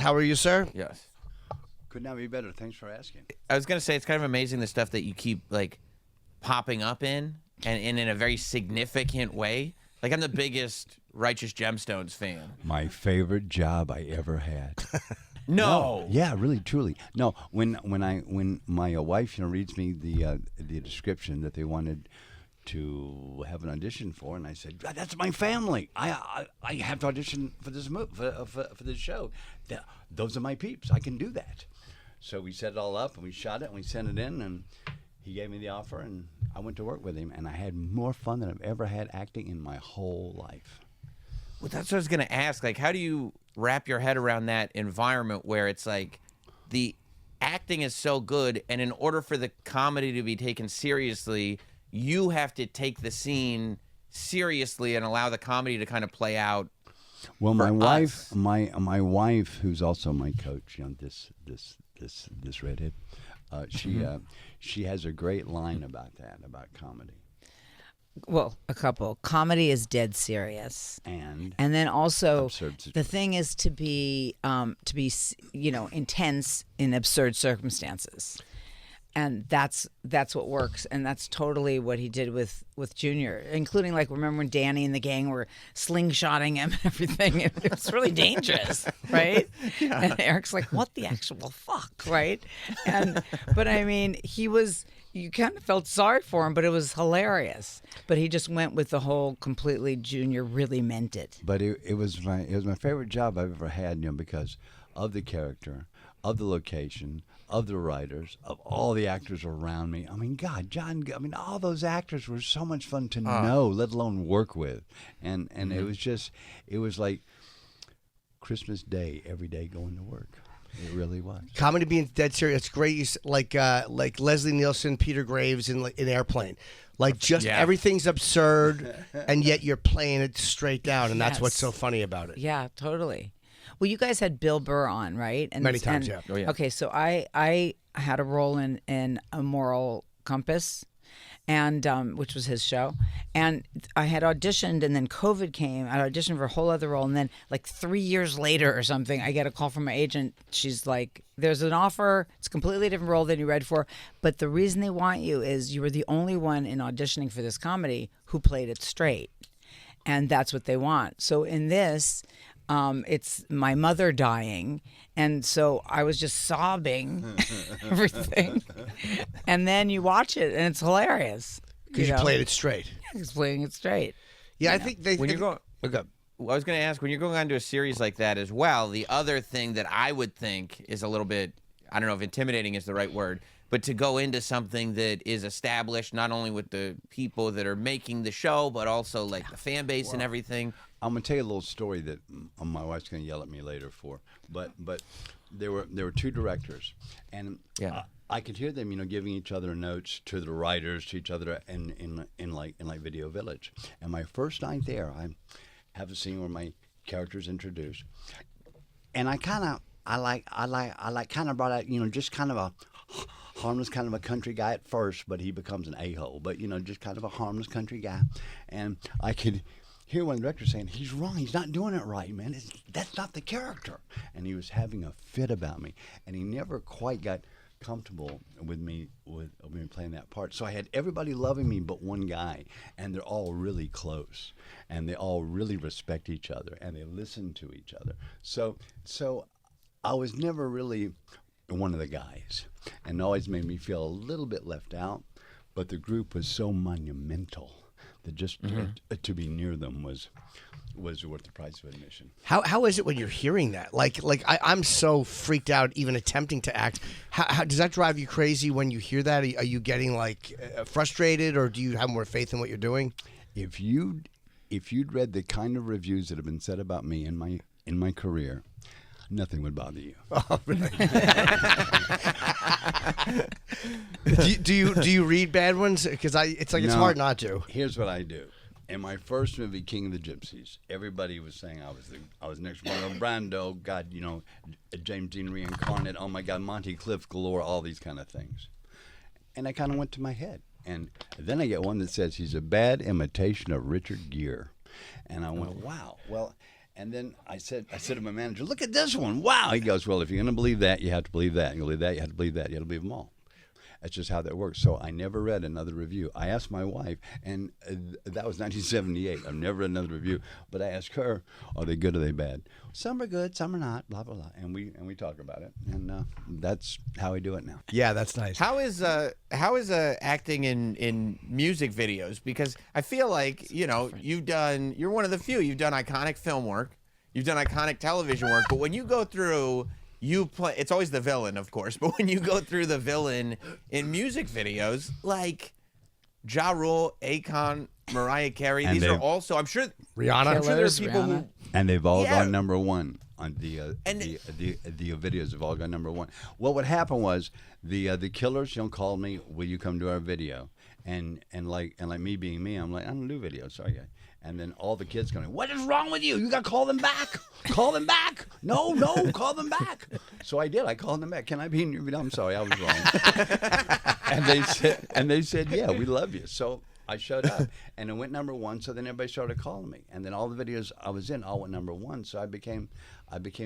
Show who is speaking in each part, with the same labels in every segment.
Speaker 1: How are you, sir?
Speaker 2: Yes.
Speaker 3: Could not be better. Thanks for asking.
Speaker 2: I was gonna say it's kind of amazing the stuff that you keep like popping up in, and in a very significant way. Like I'm the biggest Righteous Gemstones fan.
Speaker 3: My favorite job I ever had.
Speaker 2: No.
Speaker 3: Yeah, really, truly. No, when my wife reads me the description that they wanted to have an audition for, and I said, "That's my family. I have to audition for this for this show. Those are my peeps. I can do that." So we set it all up, and we shot it, and we sent it in, and he gave me the offer, and I went to work with him, and I had more fun than I've ever had acting in my whole life.
Speaker 2: Well, that's what I was gonna ask. Like, how do you wrap your head around that environment where it's like the acting is so good, and in order for the comedy to be taken seriously, you have to take the scene seriously and allow the comedy to kind of play out.
Speaker 3: Well, my
Speaker 2: us.
Speaker 3: wife, who's also my coach, this redhead, she has a great line about that, about comedy.
Speaker 4: Well, a couple. Comedy is dead serious,
Speaker 3: And
Speaker 4: then also
Speaker 3: absurd
Speaker 4: the thing is to be intense in absurd circumstances, and that's what works, and that's totally what he did with Junior, including like remember when Danny and the gang were slingshotting him and everything. It was really dangerous, right? Yeah. And Eric's like, "What the actual fuck," right? But I mean, you kind of felt sorry for him, but it was hilarious. But he just went with the whole completely Junior really meant it.
Speaker 3: But it was my favorite job I've ever had, because of the character, of the location, of the writers, of all the actors around me. I mean, God, John, all those actors were so much fun to know, let alone work with. And it was like Christmas Day, every day going to work. It really was.
Speaker 1: Comedy being dead serious. It's great. Like Leslie Nielsen, Peter Graves in Airplane. Like everything's absurd, and yet you're playing it straight down, and that's what's so funny about it.
Speaker 4: Yeah, totally. Well, you guys had Bill Burr on, right?
Speaker 1: Many times, yeah.
Speaker 2: Oh, yeah.
Speaker 4: Okay, so I had a role in A Moral Compass, and which was his show, and I had auditioned, and then COVID came. I auditioned for a whole other role, and then like 3 years later or something, I get a call from my agent. She's like, "There's an offer. It's a completely different role than you read for, but the reason they want you is you were the only one in auditioning for this comedy who played it straight, and that's what they want." So in this. It's my mother dying, and so I was just sobbing everything. And then you watch it, and it's hilarious.
Speaker 1: Because you played it straight.
Speaker 4: Yeah, he's playing it straight.
Speaker 1: Yeah, I think they...
Speaker 2: When you're going...
Speaker 1: Okay.
Speaker 2: Well, I was going to ask, when you're going on to a series like that as well, the other thing that I would think is a little bit, I don't know if intimidating is the right word, but to go into something that is established not only with the people that are making the show, but also like the fan base and everything.
Speaker 3: I'm gonna tell you a little story that my wife's gonna yell at me later for, but there were two directors, and I could hear them, giving each other notes to the writers, to each other, in Video Village. And my first night there, I have a scene where my character's introduced, and I kind of brought out, just kind of a harmless kind of a country guy at first, but he becomes an a-hole. But just kind of a harmless country guy, and I could hear one of the directors saying, "He's wrong. He's not doing it right, man. That's not the character." And he was having a fit about me, and he never quite got comfortable with me playing that part. So I had everybody loving me but one guy, and they're all really close, and they all really respect each other, and they listen to each other. So I was never really one of the guys, and it always made me feel a little bit left out. But the group was so monumental that just to be near them was worth the price of admission.
Speaker 1: How is it when you're hearing that? Like I'm so freaked out even attempting to act. How does that drive you crazy when you hear that? Are you getting frustrated, or do you have more faith in what you're doing?
Speaker 3: If you'd read the kind of reviews that have been said about me in my career, nothing would bother you.
Speaker 1: Oh, really? do you read bad ones? Because it's hard not to.
Speaker 3: Here's what I do. In my first movie, King of the Gypsies, everybody was saying I was next Marlon Brando. God, James Dean reincarnate. Oh my God, Monty Cliff galore. All these kind of things, and I kind of went to my head. And then I get one that says he's a bad imitation of Richard Gere, and I went, wow. Well. And then I said to my manager, look at this one. Wow. He goes, well, if you're going to believe that, you have to believe that. You believe that, you have to believe that. You have to believe them all. That's just how that works. So I never read another review. I asked my wife, and that was 1978. I've never read another review. But I asked her, are they good or are they bad? Some are good, some are not, blah, blah, blah. And we talk about it. And that's how we do it now.
Speaker 1: Yeah, that's nice.
Speaker 2: How is acting in music videos? Because I feel like, you're one of the few. You've done iconic film work. You've done iconic television work. But when you go through... it's always the villain, of course, but when you go through the villain in music videos, like Ja Rule, Akon, Mariah Carey,
Speaker 3: and
Speaker 2: these are also, I'm sure,
Speaker 1: Rihanna.
Speaker 2: I'm sure there's people who,
Speaker 3: and they've all gone number one on the videos have all gone number one. Well, what happened was the Killers, called me, will you come to our video? And like me being me, I'm like, I don't do videos, sorry guys. And then all the kids going, what is wrong with you? You got to call them back. Call them back. No, call them back. So I did. I called them back. Can I be in your video? I'm sorry, I was wrong. and they said, yeah, we love you. So I showed up, and it went number one. So then everybody started calling me, and then all the videos I was in all went number one. So I became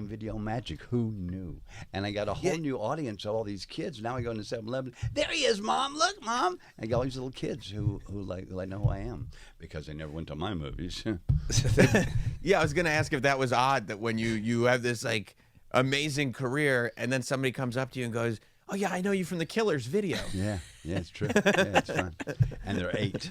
Speaker 3: video magic. Who knew? And I got a whole new audience of all these kids. Now I go into 7-Eleven. There he is, Mom. Look, Mom. And I got all these little kids who know who I am because they never went to my movies.
Speaker 2: Yeah, I was gonna ask if that was odd that when you have this like amazing career and then somebody comes up to you and goes, oh yeah, I know you from the Killers video.
Speaker 3: Yeah, it's true. Yeah, it's fun. And they're 8.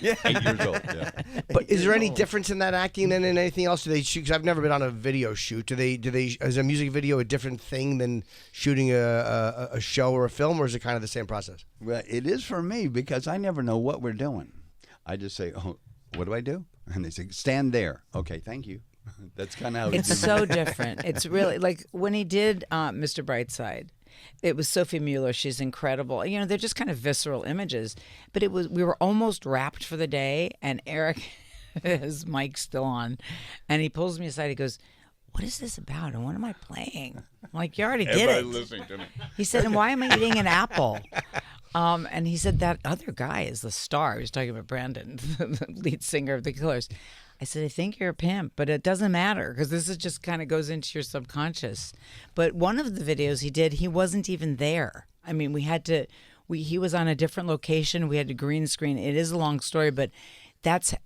Speaker 3: Yeah, 8 years old. Yeah.
Speaker 1: But is there any difference in that acting than in anything else? Do they shoot? Because I've never been on a video shoot. Do they? Is a music video a different thing than shooting a show or a film, or is it kind of the same process?
Speaker 3: Well, it is for me because I never know what we're doing. I just say, oh, what do I do? And they say, stand there. Okay, thank you. That's kind of how
Speaker 4: it's so different. It's really like when he did Mr. Brightside. It was Sophie Mueller. She's incredible. They're just kind of visceral images. But we were almost wrapped for the day, and Eric, his mic's still on, and he pulls me aside. He goes, what is this about, and what am I playing? I'm like, you already did
Speaker 3: Everybody
Speaker 4: it.
Speaker 3: listening to me.
Speaker 4: He said, and why am I eating an apple? And he said, that other guy is the star. He was talking about Brandon, the lead singer of the Killers. I said, I think you're a pimp, but it doesn't matter because this is just kind of goes into your subconscious. But one of the videos he did, he wasn't even there. I mean, he was on a different location. We had to green screen. It is a long story, but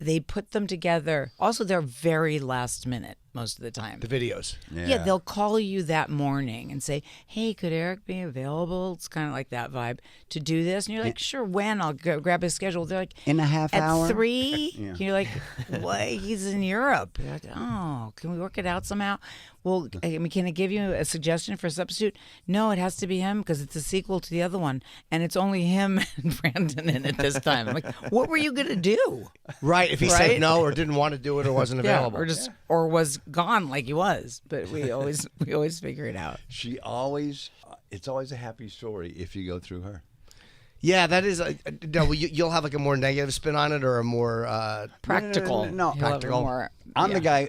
Speaker 4: they put them together. Also, they're very last minute most of the time.
Speaker 1: The videos.
Speaker 4: Yeah, they'll call you that morning and say, hey, could Eric be available? It's kind of like that vibe to do this. And you're like, sure, when? I'll go grab his schedule. They're like,
Speaker 3: in a half hour?
Speaker 4: At 3? Yeah. You're like, what? He's in Europe. You're like, oh, can we work it out somehow? Well, I mean, can I give you a suggestion for a substitute? No, it has to be him because it's a sequel to the other one. And it's only him and Brandon in it this time. I'm like, what were you going to do?
Speaker 1: Right, if he said no or didn't want to do it or wasn't available.
Speaker 4: Or was gone like he was. But we always figure it out.
Speaker 3: It's always a happy story if you go through her.
Speaker 1: Yeah, that is. You'll have like a more negative spin on it or a more
Speaker 4: practical.
Speaker 3: No,
Speaker 4: practical.
Speaker 3: I'm the guy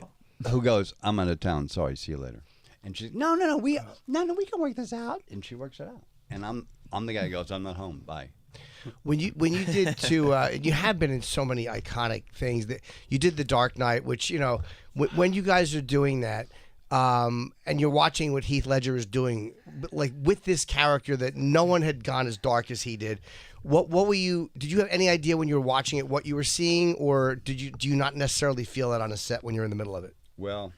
Speaker 3: who goes, I'm out of town. Sorry, see you later. And she's no, we can work this out. And she works it out. And I'm the guy who goes, I'm not home. Bye.
Speaker 1: When you did you have been in so many iconic things that you did The Dark Knight, which when you guys are doing that, and you're watching what Heath Ledger is doing, like with this character that no one had gone as dark as he did. What were you? Did you have any idea when you were watching it what you were seeing, or do you not necessarily feel that on a set when you're in the middle of it?
Speaker 3: Well,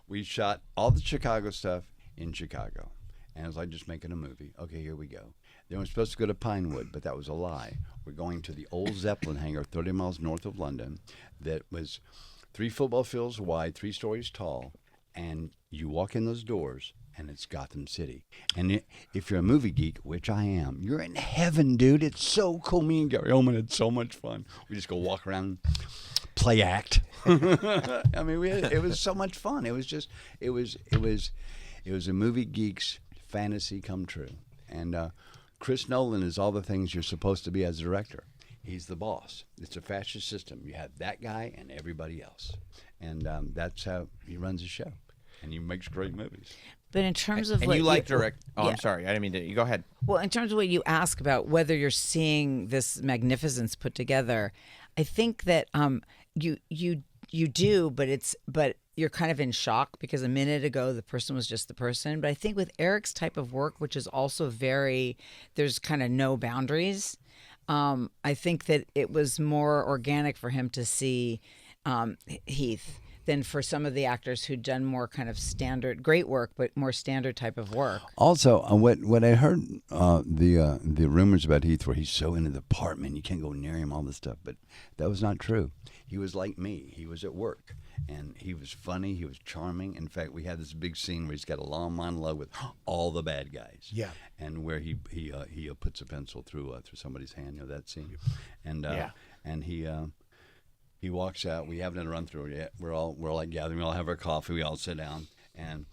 Speaker 3: we shot all the Chicago stuff in Chicago, and it was like just making a movie. Okay, here we go. Then we're supposed to go to Pinewood, but that was a lie. We're going to the old Zeppelin hangar 30 miles north of London that was 3 football fields wide, 3 stories tall, and you walk in those doors, and it's Gotham City. And if you're a movie geek, which I am, you're in heaven, dude. It's so cool. Me and Gary Oldman had so much fun. We just go walk around, play act. I mean, it was so much fun. It was a movie geek's fantasy come true. And Chris Nolan is all the things you're supposed to be as a director. He's the boss. It's a fascist system. You have that guy and everybody else. And that's how he runs the show. And he makes great movies.
Speaker 4: But in terms of
Speaker 2: and you like direct. Oh, yeah. I'm sorry. I didn't mean to. You go ahead.
Speaker 4: Well, in terms of what you ask about whether you're seeing this magnificence put together, I think that you do, but you're kind of in shock because a minute ago the person was just the person. But I think with Eric's type of work, which is also there's kind of no boundaries. I think that it was more organic for him to see Heath than for some of the actors who'd done more kind of standard, great work, but more standard type of work.
Speaker 3: Also, what I heard, the rumors about Heath where he's so into the apartment, you can't go near him, all this stuff, but that was not true. He was like me. He was at work, and he was funny. He was charming. In fact, we had this big scene where he's got a long monologue with all the bad guys.
Speaker 1: Yeah.
Speaker 3: And where he puts a pencil through somebody's hand. You know that scene. And and he walks out. We haven't had a run through it yet. We're all like gathering. We all have our coffee. We all sit down. And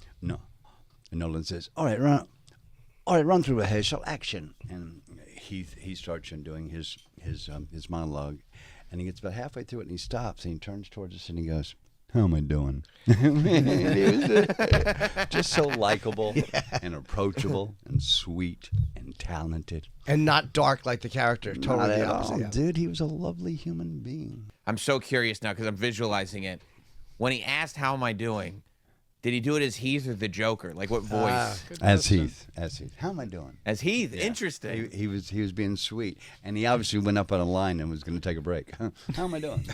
Speaker 3: Nolan says, "All right, run through rehearsal, action." And he starts doing his monologue, and he gets about halfway through it, and he stops and he turns towards us and he goes, "How am I doing?" He was just so likable and approachable and sweet and talented.
Speaker 1: And not dark like the character. Totally
Speaker 3: Not
Speaker 1: the
Speaker 3: at
Speaker 1: opposite.
Speaker 3: all.
Speaker 1: Yeah.
Speaker 3: Dude, he was a lovely human being.
Speaker 2: I'm so curious now because I'm visualizing it. When he asked, "How am I doing?" Did he do it as Heath or the Joker? Like what voice?
Speaker 3: As Heath. How am I doing?
Speaker 2: As Heath.
Speaker 3: Yeah.
Speaker 2: Interesting.
Speaker 3: He was being sweet, and he obviously went up on a line and was going to take a break. How am I doing?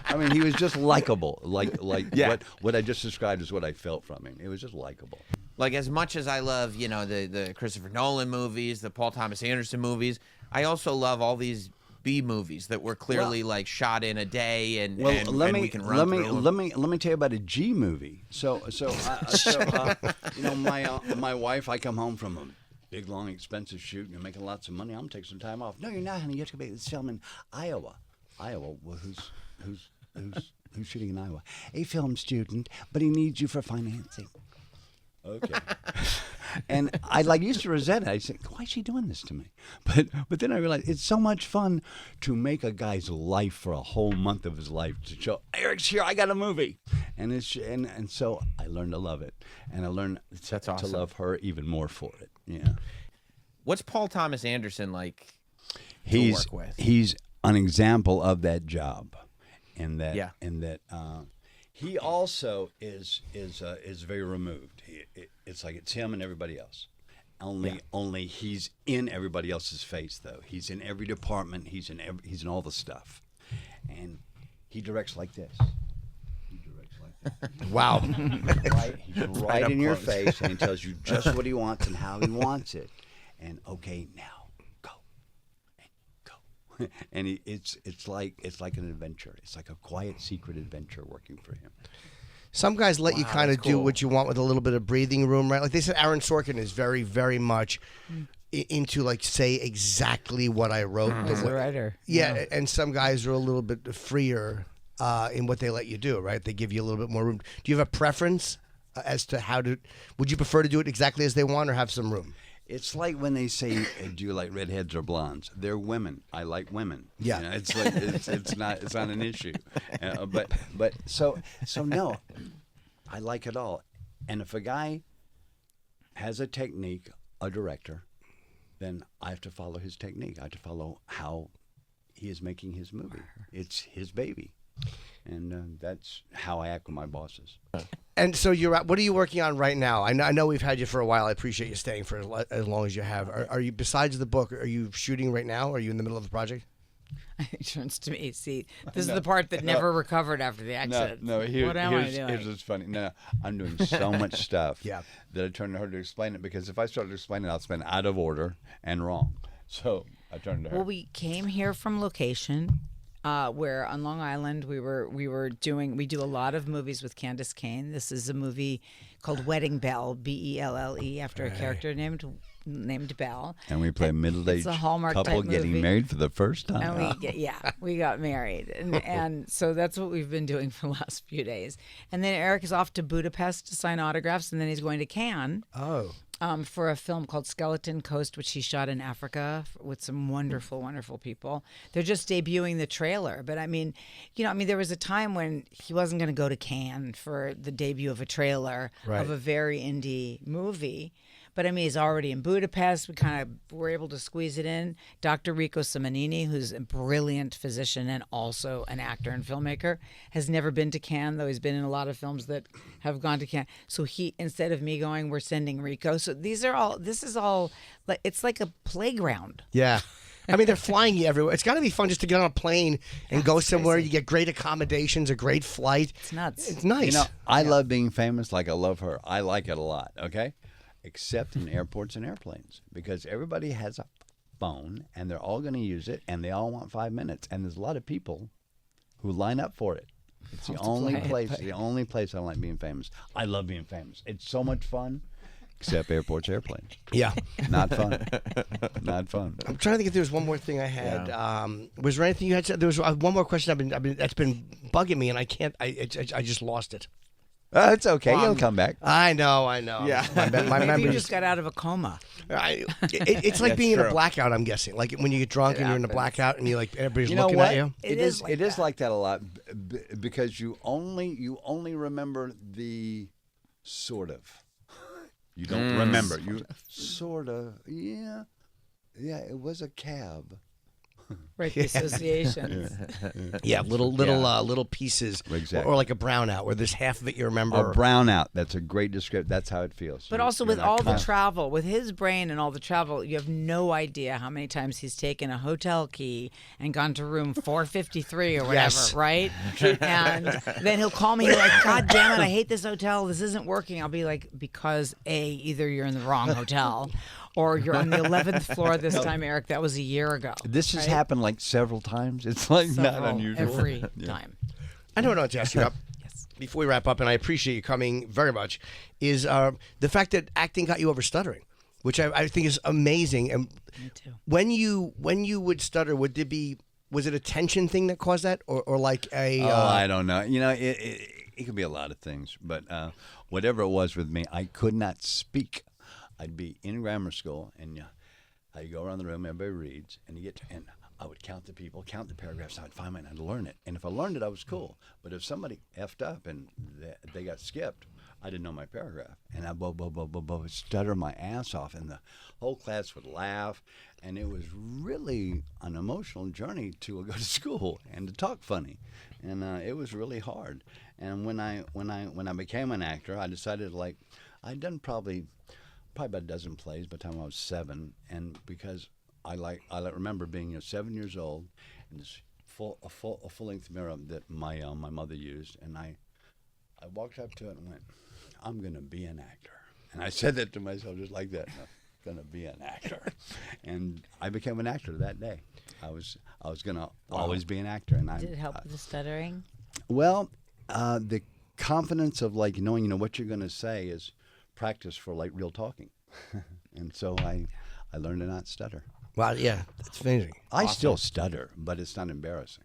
Speaker 3: I mean, he was just likable. What I just described is what I felt from him. It was just likable.
Speaker 2: Like as much as I love, the Christopher Nolan movies, the Paul Thomas Anderson movies, I also love all these B movies that were clearly like shot in a day, and we can run through them.
Speaker 3: Let me tell you about a G movie. My wife, I come home from a big, long, expensive shoot, and you're making lots of money. I'm taking some time off. No, you're not, honey. You have to make this film in Iowa. Iowa. Well, who's shooting in Iowa? A film student, but he needs you for financing. Okay. And I used to resent it. I said, "Why is she doing this to me?" But then I realized it's so much fun to make a guy's life for a whole month of his life to show Eric's here. I got a movie, and so I learned to love it, and I learned to love her even more for it. Yeah.
Speaker 2: What's Paul Thomas Anderson like to work with?
Speaker 3: He's an example of that job, in that he also is very removed. It's like it's him and everybody else. Only he's in everybody else's face, though. He's in every department. He's in all the stuff, and he directs like this. He directs like that.
Speaker 1: Wow.
Speaker 3: He's right in your face, and he tells you just what he wants and how he wants it. And okay, now go. And it's like an adventure. It's like a quiet, secret adventure working for him.
Speaker 1: Some guys let you kind of do what you want with a little bit of breathing room, right? Like they said, Aaron Sorkin is very, very much into say exactly what I wrote.
Speaker 4: He's a writer.
Speaker 1: Yeah, and some guys are a little bit freer in what they let you do, right? They give you a little bit more room. Do you have a preference as to would you prefer to do it exactly as they want or have some room?
Speaker 3: It's like when they say, "Do you like redheads or blondes?" They're women. I like women.
Speaker 1: Yeah,
Speaker 3: it's like it's not an issue. But so no, I like it all. And if a guy has a technique, a director, then I have to follow his technique. I have to follow how he is making his movie. It's his baby, and that's how I act with my bosses.
Speaker 1: And so what are you working on right now? I know we've had you for a while. I appreciate you staying for as long as you have. Are you, besides the book, are you shooting right now? Are you in the middle of a project?
Speaker 4: It turns to me. See, this is the part that never recovered after the accident. What am I doing?
Speaker 3: Here's what's funny. No, I'm doing so much stuff that I turn to her to explain it, because if I start to explain it, I'll spend out of order and wrong. So I turned to her.
Speaker 4: Well, we came here from location. Where on Long Island we do a lot of movies with Candace Cain. This is a movie called Wedding Bell, Belle, after a character named Belle.
Speaker 3: And we play a middle-aged couple getting married for the first time.
Speaker 4: And we got married, and so that's what we've been doing for the last few days. And then Eric is off to Budapest to sign autographs, and then he's going to Cannes.
Speaker 1: Oh.
Speaker 4: For a film called Skeleton Coast, which he shot in Africa with some wonderful, wonderful people. They're just debuting the trailer. But there was a time when he wasn't going to go to Cannes for the debut of a trailer of a very indie movie. But I mean, he's already in Budapest. We kind of were able to squeeze it in. Dr. Rico Simonini, who's a brilliant physician and also an actor and filmmaker, has never been to Cannes, though he's been in a lot of films that have gone to Cannes. So he, instead of me going, we're sending Rico. So this is all, like, it's like a playground.
Speaker 1: Yeah. I mean, they're flying you everywhere. It's got to be fun just to get on a plane and go somewhere.
Speaker 4: crazy.
Speaker 1: You get great accommodations, a great flight.
Speaker 4: It's nuts.
Speaker 1: It's nice.
Speaker 3: You know, I love being famous like I love her. I like it a lot, okay? Except in airports and airplanes, because everybody has a phone and they're all going to use it and they all want 5 minutes. And there's a lot of people who line up for it. It's the only place I like being famous. I love being famous. It's so much fun. Except airports, airplanes.
Speaker 1: Yeah.
Speaker 3: Not fun. Not fun.
Speaker 1: I'm trying to think if there was one more thing I had. Was there anything you had said? There was one more question that's been bugging me, and I can't. I just lost it.
Speaker 3: It's okay. You'll come back.
Speaker 1: I know. Yeah. My
Speaker 4: Maybe
Speaker 1: memory
Speaker 4: you just got out of a coma.
Speaker 1: It's like being in a blackout. I'm guessing, like when you get drunk and you're in a blackout, and you like everybody's looking at you.
Speaker 3: It is like that a lot because you only remember the sort of. You don't remember. You sort of, yeah, it was a cab.
Speaker 4: Right, the associations.
Speaker 1: Yeah, little pieces,
Speaker 3: Exactly.
Speaker 1: or like a brownout, where there's half of it you remember.
Speaker 3: A brownout. That's a great description. That's how it feels.
Speaker 4: But also with all the travel, with his brain and all the travel, you have no idea how many times he's taken a hotel key and gone to room 453 or whatever,
Speaker 1: Yes.
Speaker 4: right? And then he'll call me like, God damn it, I hate this hotel. This isn't working. I'll be like, because either you're in the wrong hotel or you're on the 11th floor this time, Eric. That was a year ago.
Speaker 3: This has happened like several times. It's like not unusual.
Speaker 4: Every time.
Speaker 1: I know what I want to ask you about.
Speaker 4: Yes.
Speaker 1: Before we wrap up, and I appreciate you coming very much, is the fact that acting got you over stuttering, which I think is amazing. And
Speaker 4: Me too.
Speaker 1: when you would stutter, was it a tension thing that caused that, or like a?
Speaker 3: I don't know. You know, it could be a lot of things, but whatever it was with me, I could not speak. I'd be in grammar school, and I go around the room, everybody reads, and I would count the people, count the paragraphs. I'd find mine, I'd learn it, and if I learned it, I was cool. But if somebody effed up and they got skipped, I didn't know my paragraph, and I would stutter my ass off, and the whole class would laugh, and it was really an emotional journey to go to school and to talk funny, and it was really hard. And when I became an actor, I decided I'd done probably about a dozen plays by the time I was 7, and because I remember being 7 years old, and this a full-length mirror that my mother used, and I walked up to it and went, I'm gonna be an actor, and I said that to myself just like that. I'm gonna be an actor, and I became an actor that day. I was gonna always be an actor, and
Speaker 4: Did it help with the stuttering?
Speaker 3: Well, the confidence of knowing what you're gonna say is practice for real talking. And so I learned to not stutter.
Speaker 1: Wow, yeah, that's amazing.
Speaker 3: I still stutter, but it's not embarrassing.